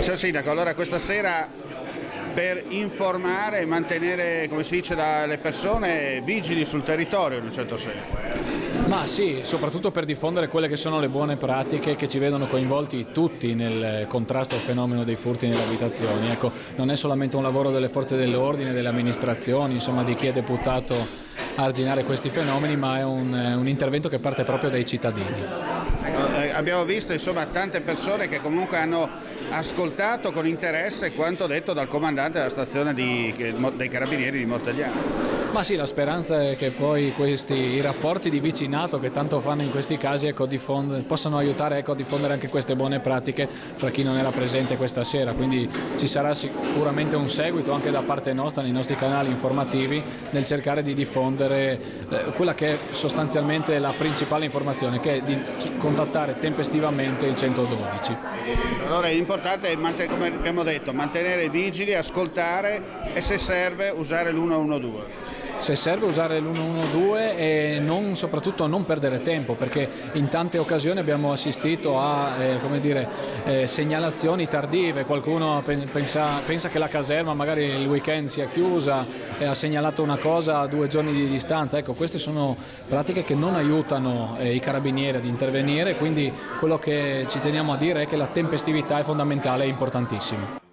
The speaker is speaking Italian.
Signor Sindaco, allora questa sera per informare e mantenere, come si dice, le persone vigili sul territorio in un certo senso. Ma sì, soprattutto per diffondere quelle che sono le buone pratiche che ci vedono coinvolti tutti nel contrasto al fenomeno dei furti nelle abitazioni. Ecco, non è solamente un lavoro delle forze dell'ordine, delle amministrazioni, insomma di chi è deputato a arginare questi fenomeni, ma è un intervento che parte proprio dai cittadini. Abbiamo visto insomma tante persone che comunque hanno ascoltato con interesse quanto detto dal comandante della stazione dei Carabinieri di Mortegliano. Ma sì, la speranza è che poi i rapporti di vicinato che tanto fanno in questi casi possano aiutare a diffondere anche queste buone pratiche fra chi non era presente questa sera, quindi ci sarà sicuramente un seguito anche da parte nostra nei nostri canali informativi nel cercare di diffondere quella che è sostanzialmente la principale informazione, che è di contattare tempestivamente il 112. Allora è importante, come abbiamo detto, mantenere vigili, ascoltare e se serve usare l'112. Se serve usare l'112 e soprattutto non perdere tempo, perché in tante occasioni abbiamo assistito a segnalazioni tardive, qualcuno pensa che la caserma magari il weekend sia chiusa e ha segnalato una cosa a 2 giorni di distanza. Ecco, queste sono pratiche che non aiutano i carabinieri ad intervenire, quindi quello che ci teniamo a dire è che la tempestività è fondamentale e importantissima.